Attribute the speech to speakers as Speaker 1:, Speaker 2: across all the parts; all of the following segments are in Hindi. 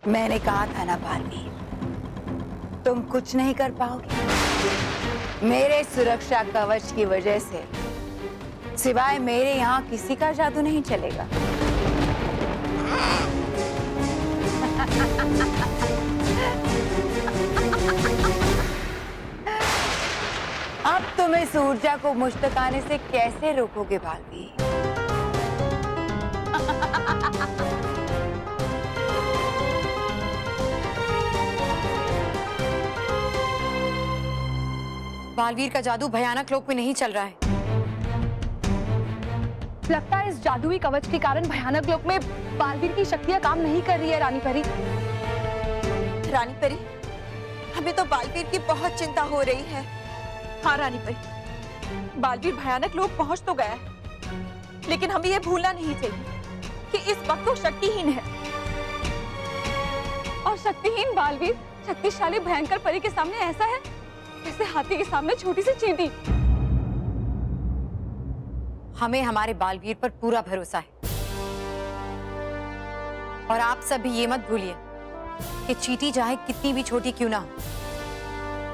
Speaker 1: मैंने कहा था ना बालवीर, तुम कुछ नहीं कर पाओगे। मेरे सुरक्षा कवच की वजह से सिवाय मेरे यहाँ किसी का जादू नहीं चलेगा। अब तुम इस ऊर्जा को मुझ तक आने से कैसे रोकोगे बालवीर?
Speaker 2: बालवीर का जादू भयानक लोक में नहीं चल रहा है।
Speaker 3: लगता है इस जादुई कवच के कारण भयानक लोक में बालवीर की शक्तियां काम नहीं कर रही है। रानी परी,
Speaker 4: रानी परी, हमें तो बालवीर की बहुत चिंता हो रही है। हाँ रानी परी, बालवीर भयानक लोक पहुंच तो गया है, लेकिन हमें यह भूलना नहीं चाहिए कि इस वक्त वो शक्तिहीन है।
Speaker 3: और शक्तिहीन बालवीर शक्तिशाली भयंकर परी के सामने ऐसा है जैसे हाथी के सामने छोटी सी चींटी।
Speaker 2: हमें हमारे बालवीर पर पूरा भरोसा है। और आप सभी ये मत भूलिए कि चींटी चाहे कितनी भी छोटी क्यों ना हो,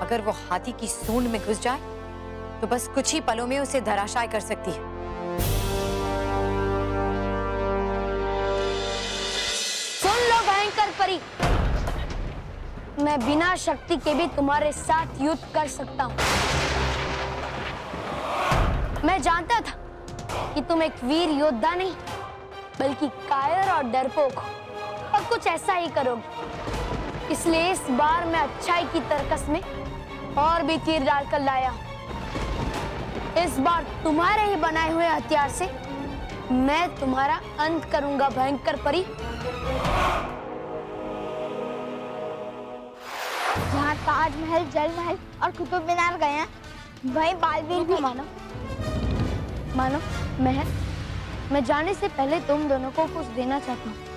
Speaker 2: अगर वो हाथी की सूंड में घुस जाए तो बस कुछ ही पलों में उसे धराशायी कर सकती है।
Speaker 5: सुन लो भयंकर परी, मैं बिना शक्ति के भी तुम्हारे साथ युद्ध कर सकता हूँ। मैं जानता था कि तुम एक वीर योद्धा नहीं बल्कि कायर और डरपोक हो और कुछ ऐसा ही करोगे। इसलिए इस बार मैं अच्छाई की तरकस में और भी तीर डालकर लाया हूँ। इस बार तुम्हारे ही बनाए हुए हथियार से मैं तुम्हारा अंत करूंगा भयंकर परी।
Speaker 6: जहाँ ताजमहल, जल महल और कुतुब मीनार गए हैं, वहीं बालवीर भी।
Speaker 5: मानो मैं जाने से पहले तुम दोनों को कुछ देना चाहता हूँ।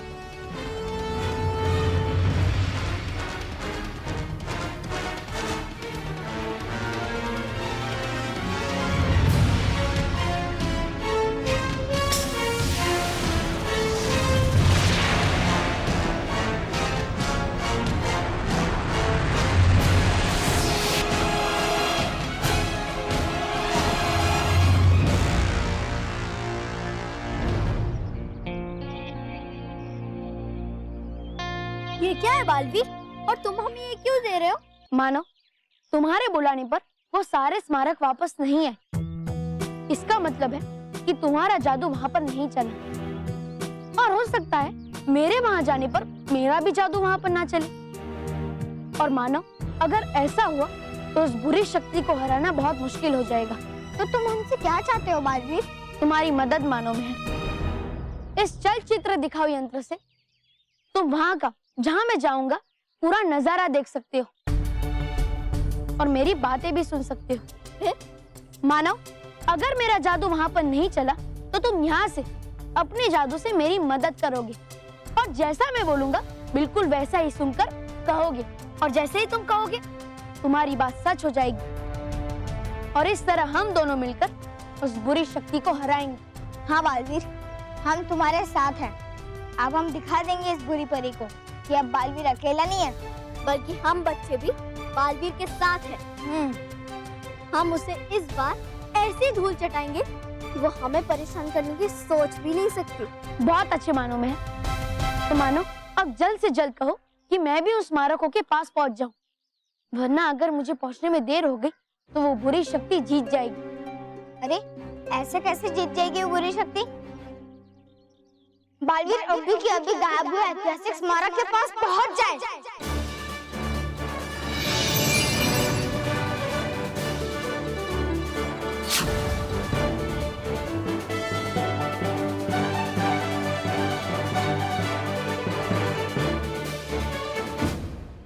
Speaker 6: ये क्या है बालवीर, और तुम हमें ये क्यों दे रहे हो?
Speaker 5: मानो तुम्हारे बुलाने पर वो सारे स्मारक वापस नहीं आए। इसका मतलब है कि तुम्हारा जादू वहाँ पर नहीं चला, और हो सकता है मेरे वहाँ जाने पर मेरा भी जादू वहाँ पर ना चले। और मानो अगर ऐसा हुआ तो उस बुरी शक्ति को हराना बहुत मुश्किल हो जाएगा।
Speaker 6: तो तुम हमसे क्या चाहते हो बालवीर?
Speaker 5: तुम्हारी मदद मानो मैं। इस चलचित्र दिखाओ यंत्र से तुम वहाँ का, जहाँ मैं जाऊंगा, पूरा नजारा देख सकते हो और मेरी बातें भी सुन सकते हो। मानो अगर मेरा जादू वहाँ पर नहीं चला तो तुम यहाँ से अपने जादू से मेरी मदद करोगे, और जैसा मैं बोलूंगा बिल्कुल वैसा ही सुनकर कहोगे, और जैसे ही तुम कहोगे तुम्हारी बात सच हो जाएगी, और इस तरह हम दोनों मिलकर उस बुरी शक्ति को हराएंगे।
Speaker 6: हाँ बालवीर, हम तुम्हारे साथ हैं। अब हम दिखा देंगे इस बुरी परी को कि अब बालवीर अकेला नहीं है, बल्कि हम बच्चे भी बालवीर के साथ हैं। हम उसे इस बार ऐसी धूल चटाएंगे कि वो हमें परेशान करने की सोच भी नहीं सकती।
Speaker 5: बहुत अच्छे मानो मैं। तो मानो अब जल्द से जल्द कहो कि मैं भी उस स्मारकों के पास पहुंच जाऊं, वरना अगर मुझे पहुंचने में देर हो गई तो वो बुरी शक्ति जीत जाएगी।
Speaker 6: अरे ऐसे कैसे जीत जाएगी वो बुरी शक्ति? बालवीर अभी की अभी गायब हुए ऐतिहासिक स्मारक के पास पहुंच जाए।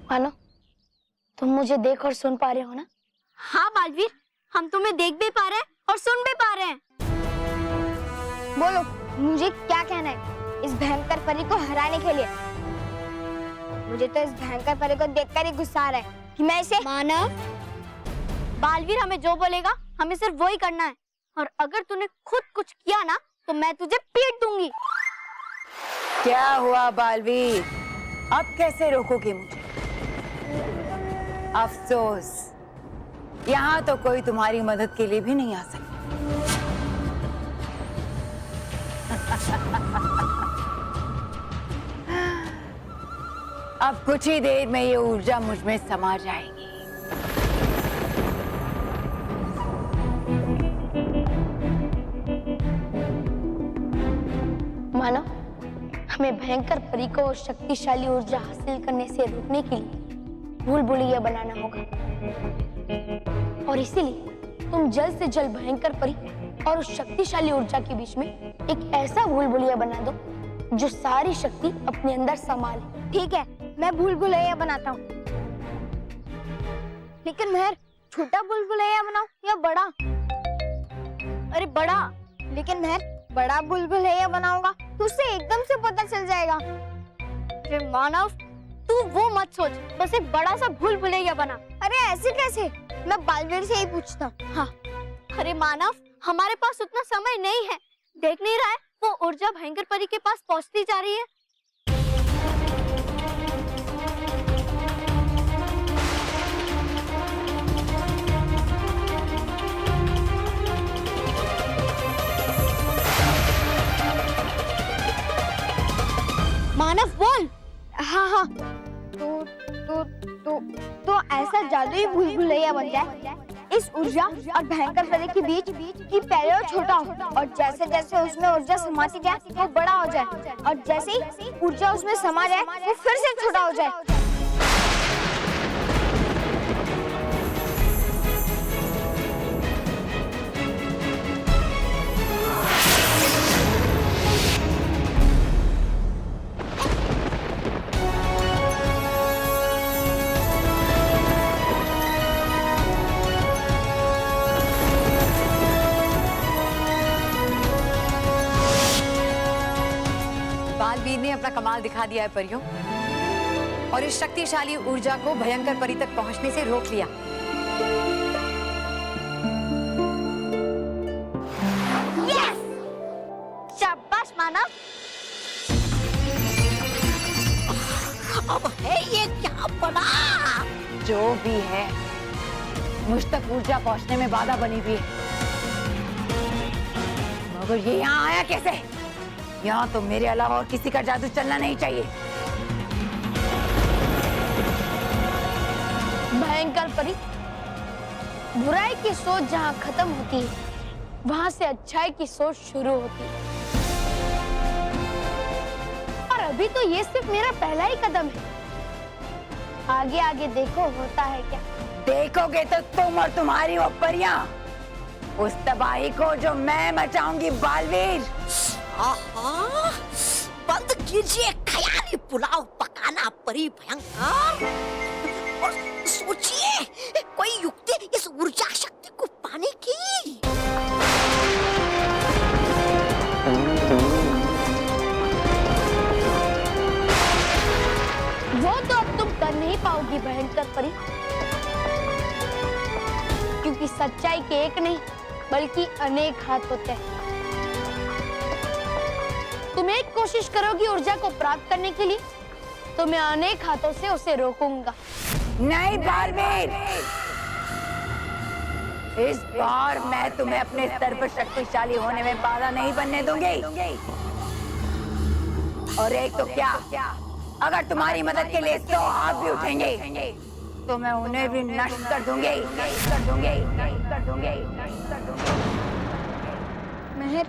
Speaker 5: मानो तुम मुझे देख और सुन पा रहे हो ना?
Speaker 6: हाँ बालवीर, हम तुम्हें देख भी पा रहे हैं और सुन भी पा रहे हैं। बोलो, मुझे क्या कहना है इस भयंकर परी को हराने के लिए? मुझे तो इस भयंकर परी को देखकर ही गुस्सा आ रहा है कि मैं इसे। मानव, बालवीर हमें जो बोलेगा हमें सिर्फ वो ही करना है, और अगर तूने खुद कुछ किया ना तो मैं तुझे पीट दूंगी।
Speaker 1: क्या हुआ बालवीर, अब कैसे रोकोगे मुझे? अफसोस, यहाँ तो कोई तुम्हारी मदद के लिए भी नहीं आ सकता। अब कुछ ही देर में ये ऊर्जा मुझ में समा जाएगी।
Speaker 5: मानो हमें भयंकर परी को शक्तिशाली ऊर्जा हासिल करने से रोकने के लिए भूल भुलैया बनाना होगा, और इसीलिए तुम जल्द से जल्द भयंकर परी और उस शक्तिशाली ऊर्जा के बीच में एक ऐसा भूल भुलैया बना दो जो सारी शक्ति अपने अंदर संभाले।
Speaker 6: ठीक है, मैं भूल भुलैया बनाता हूँ। लेकिन मेहर, छोटा भूल भुलैया बनाऊं या बड़ा? अरे बड़ा। लेकिन मेहर, बड़ा भूल भुलैया बनाऊंगा तो उससे एकदम से पता चल जाएगा। अरे मानव, तू वो मत सोच, बस एक बड़ा सा भूल भुलैया बना। अरे ऐसे कैसे? मैं बालवीर से ही पूछता हूँ। हाँ। अरे मानव, हमारे पास उतना समय नहीं है। देख नहीं रहा है वो ऊर्जा भयंकर परी के पास पहुंचती जा रही है। मानव बोल। हाँ हाँ, तो ऐसा जादुई भूल भुलैया बन जाए इस ऊर्जा और भयंकर परी के बीच कि पहले वो छोटा हो और जैसे जैसे उसमें ऊर्जा समाती जाए वो बड़ा हो जाए, और जैसे ही ऊर्जा उसमें समा जाए वो फिर से छोटा हो जाए।
Speaker 2: बालवीर ने अपना कमाल दिखा दिया है परियों, और इस शक्तिशाली ऊर्जा को भयंकर परी तक पहुंचने से रोक लिया।
Speaker 6: यस! शाबाश मानव।
Speaker 4: अब है ये क्या बना?
Speaker 1: जो भी है, मुझ तक ऊर्जा पहुंचने में बाधा बनी हुई है। मगर ये यहाँ आया कैसे? यहाँ तो मेरे अलावा और किसी का जादू चलना नहीं चाहिए।
Speaker 5: भयंकर परी, बुराई की सोच जहाँ खत्म होती है, वहाँ से अच्छाई की सोच शुरू होती है। और अभी तो ये सिर्फ मेरा पहला ही कदम है। आगे आगे देखो होता है क्या।
Speaker 1: देखोगे तो तुम और तुम्हारी वो परियां उस तबाही को जो मैं मचाऊंगी। बालवीर,
Speaker 4: आहा, बंद कीजिए खयाली पुलाव पकाना परी भयंकर, और सोचिए कोई युक्ति इस ऊर्जा शक्ति को पाने की।
Speaker 5: वो तो अब तुम कर नहीं पाओगी भयंकर परी, क्योंकि सच्चाई के एक नहीं बल्कि अनेक हाथ होते हैं। तुम एक कोशिश करोगी ऊर्जा को प्राप्त करने के लिए, तो मैं अनेक हाथों से उसे रोकूंगा।
Speaker 1: नहीं बालवीर, इस बार मैं तुम्हें अपने स्तर पर शक्तिशाली होने में बाधा नहीं बनने दूंगी। और एक तो क्या, अगर तुम्हारी मदद के लिए 100 हाथ भी उठेंगे तो मैं उन्हें भी नष्ट कर दूंगी।
Speaker 6: मेहर,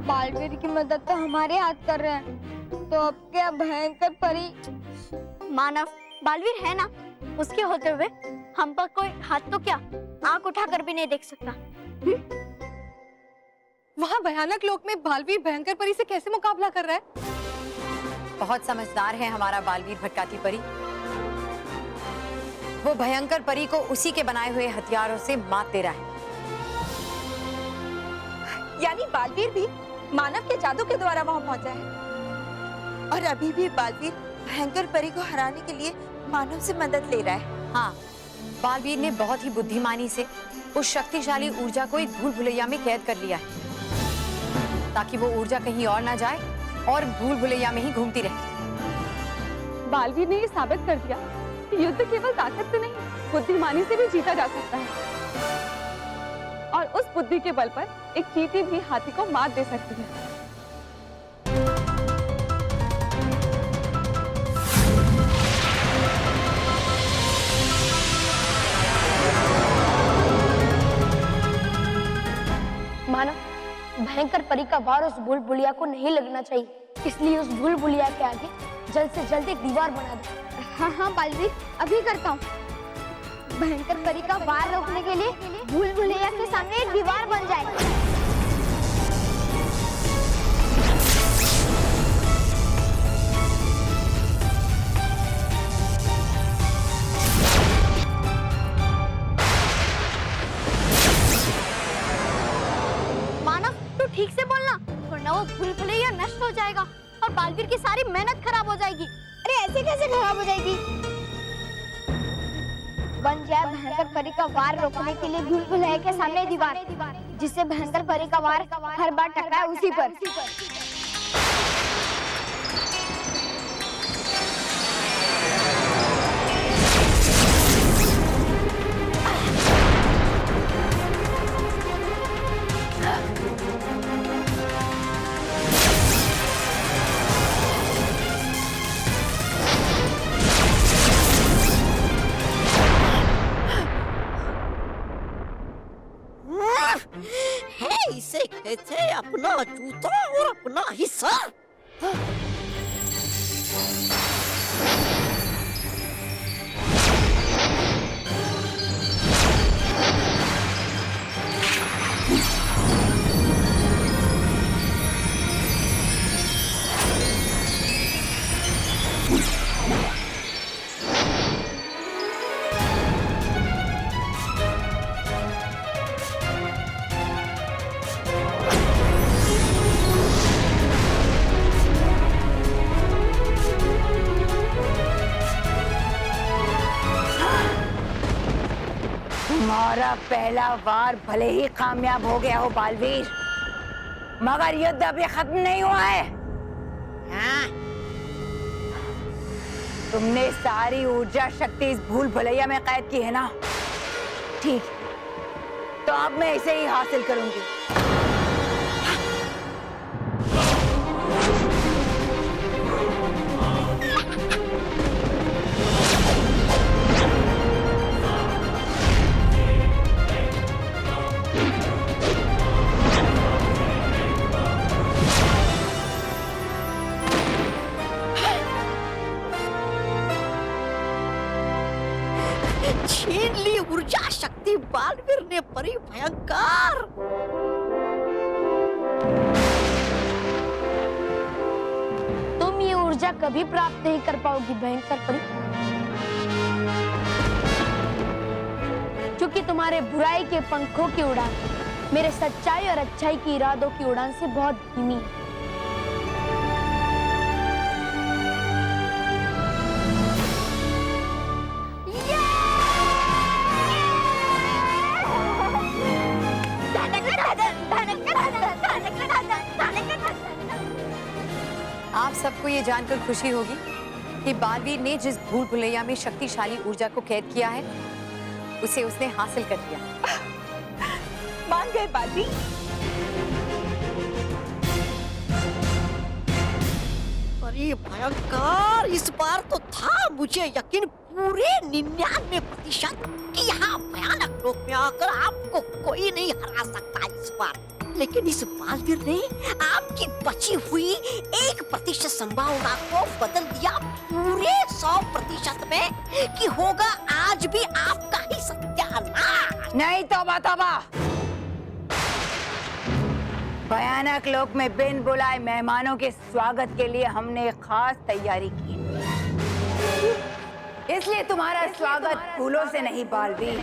Speaker 6: बालवीर की मदद तो हमारे हाथ कर रहे हैं, तो अब क्या भयंकर परी? मानव, बालवीर है ना, उसके होते हुए हम पर कोई हाथ तो क्या आंख उठाकर भी नहीं देख सकता।
Speaker 3: वहाँ भयानक लोक में बालवीर भयंकर परी से कैसे मुकाबला कर रहा है?
Speaker 2: बहुत समझदार है हमारा बालवीर भटकाती परी। वो भयंकर परी को उसी के बनाए हुए हथियारों से मात दे रहा है।
Speaker 4: यानी बालवीर भी मानव के जादू के द्वारा वहां पहुंचा है, और अभी भी बालवीर भयंकर परी को हराने के लिए मानव से मदद ले रहा है।
Speaker 2: हाँ, बालवीर ने बहुत ही बुद्धिमानी से उस शक्तिशाली ऊर्जा को एक भूल भुलैया में कैद कर लिया है, ताकि वो ऊर्जा कहीं और ना जाए और भूल भुलैया में ही घूमती रहे।
Speaker 3: बालवीर ने ये साबित कर दिया कि युद्ध केवल ताकत से नहीं, बुद्धिमानी से भी जीता जा सकता है। और उस बुद्धि के बल पर एक चींटी भी हाथी को मात दे सकती है।
Speaker 5: माना भयंकर परी का वार उस भूल-भुलैया को नहीं लगना चाहिए, इसलिए उस भूल-भुलैया के आगे जल्द से जल्द एक दीवार बना दो।
Speaker 6: हाँ हाँ बालवीर, अभी करता हूँ। भयंकर परी का वार रोकने के लिए भूल-भुलैया के सामने एक दीवार बन जाए। मानव, तू ठीक से बोलना, वरना वो भूल-भुलैया नष्ट हो जाएगा और बालवीर की सारी मेहनत खराब हो जाएगी। अरे ऐसे कैसे खराब हो जाएगी? बन जाए भयंकर परी का वार रोकने के लिए भूल-भुलैया के सामने दीवार, जिससे भयंकर परी का वार हर बार टकराए उसी पर।
Speaker 7: इसे कहते हैं अपना जूता और अपना हिस्सा।
Speaker 1: तुम्हारा पहला वार भले ही कामयाब हो गया हो बालवीर, मगर युद्ध अभी खत्म नहीं हुआ है।
Speaker 7: हाँ?
Speaker 1: तुमने सारी ऊर्जा शक्ति इस भूल भुलैया में कैद की है ना? ठीक, तो अब मैं इसे ही हासिल करूंगी।
Speaker 7: छीन ली ऊर्जा शक्ति बालवीर ने परी भयंकर।
Speaker 5: तुम ये ऊर्जा कभी प्राप्त नहीं कर पाओगी भयंकर परी, क्योंकि तुम्हारे बुराई के पंखों की उड़ान मेरे सच्चाई और अच्छाई की इरादों की उड़ान से बहुत धीमी है।
Speaker 2: आप सबको ये जानकर खुशी होगी कि बालवीर ने जिस भूल भुलैया में शक्तिशाली ऊर्जा को कैद किया है, उसे उसने हासिल कर लिया।
Speaker 4: मान गए बालवीर।
Speaker 7: परी भयंकर, इस बार तो था मुझे यकीन पूरे 99% कि यहाँ भयानक लोक में आकर आपको कोई नहीं हरा सकता इस बार। लेकिन इस बालवीर ने आपकी बची हुई 1% संभावना को बदल दिया पूरे 100% में कि होगा आज भी आपका ही सत्यानाश।
Speaker 1: नहीं, तौबा तौबा। भयानक लोक में बिन बुलाए मेहमानों के स्वागत के लिए हमने एक खास तैयारी की, इसलिए तुम्हारा स्वागत फूलों से नहीं बालवीर,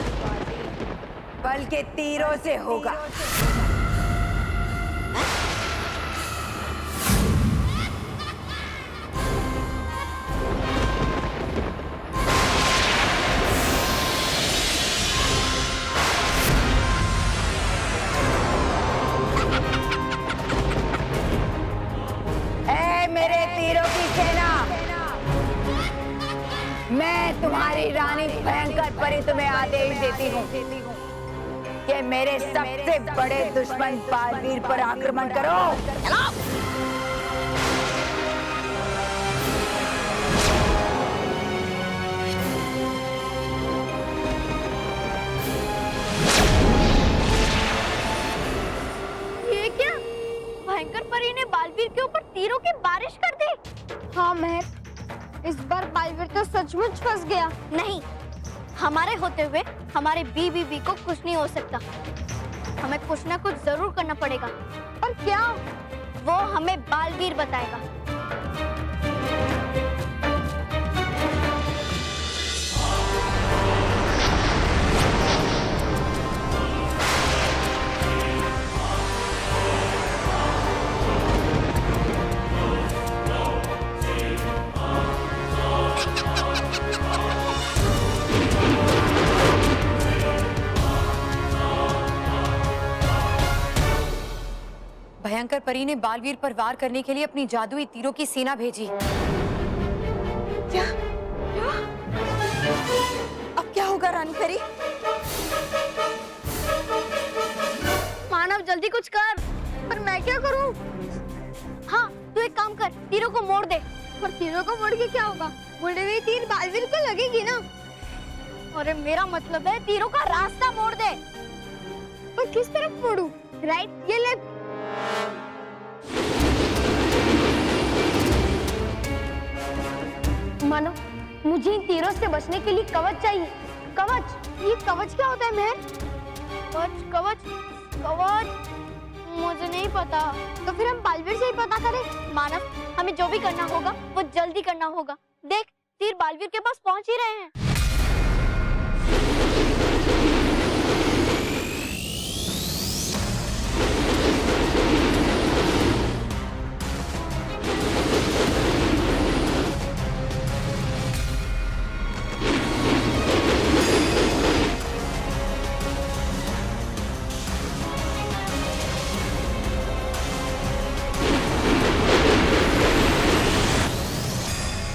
Speaker 1: बल्कि तीरों से होगा। मेरे तीरों की सेना, मैं तुम्हारी रानी भयंकर परी तुम्हें आदेश देती हूँ कि मेरे सबसे बड़े दुश्मन बालवीर पर आक्रमण करो।
Speaker 7: चलो।
Speaker 6: ये क्या? भयंकर परी ने बालवीर के ऊपर तीरों की बारिश कर दी। हाँ महक, इस बार बालवीर तो सचमुच फंस गया। नहीं, हमारे होते हुए हमारे बीबीबी को कुछ नहीं हो सकता। हमें कुछ ना कुछ जरूर करना पड़ेगा। और क्या? वो हमें बालवीर बताएगा।
Speaker 2: भयंकर परी ने बालवीर पर वार करने के लिए अपनी जादुई तीरों की सेना भेजी।
Speaker 4: क्या? अब क्या होगा रानी परी?
Speaker 6: मानव जल्दी कुछ कर। पर मैं क्या करूं? हाँ, तू एक काम कर, तीरों को मोड़ दे। पर तीरों को मोड़ के क्या होगा? मुड़े हुए तीर बालवीर को लगेगी ना। अरे मेरा मतलब है तीरों का रास्ता मोड़ दे। पर किस तरफ मोड़ूं? राइट या लेफ्ट? मानो, मुझे इन तीरों से बचने के लिए कवच चाहिए। कवच? ये कवच क्या होता है महर? कवच कवच कवच मुझे नहीं पता। तो फिर हम बालवीर से ही पता करें। मानव, हमें जो भी करना होगा वो जल्दी करना होगा। देख, तीर बालवीर के पास पहुंच ही रहे हैं।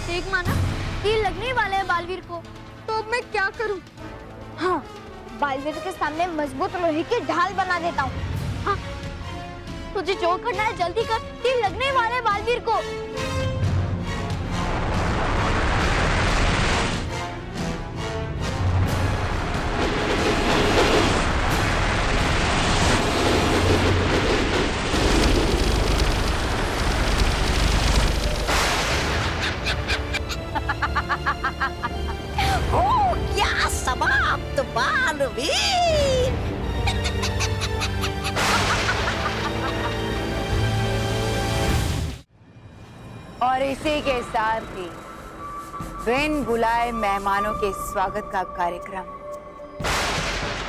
Speaker 6: देख मानव, तीर लगने वाले हैं बालवीर को। तो अब मैं क्या करूं? हाँ, बालवीर के सामने मजबूत लोहे की ढाल बना देता हूँ। हाँ, तुझे जो करना है जल्दी कर। तीर लगने वाले हैं बालवीर को।
Speaker 7: हो गया समाप्त बालवीर।
Speaker 1: और इसी के साथ ही बिन बुलाए मेहमानों के स्वागत का कार्यक्रम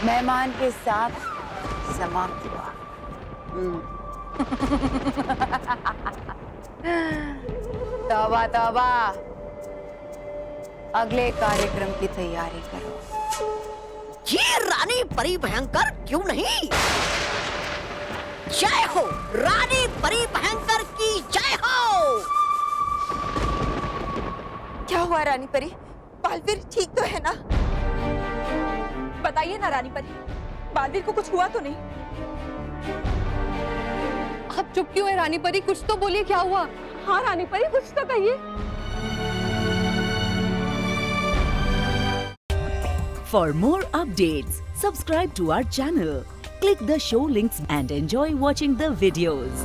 Speaker 1: मेहमान के साथ समाप्त हुआ। तौबा तौबा, अगले कार्यक्रम की तैयारी करो।
Speaker 7: ये रानी परी भयंकर क्यों नहीं? जय हो रानी परी भयंकर की जय हो।
Speaker 4: क्या हुआ रानी परी? बालवीर ठीक तो है ना? बताइए ना रानी परी, बालवीर को कुछ हुआ तो नहीं?
Speaker 3: आप चुप क्यों है रानी परी? कुछ तो बोलिए, क्या हुआ? हाँ रानी परी, कुछ तो कहिए।
Speaker 8: For more updates, subscribe to our channel, click the show links and enjoy watching the videos.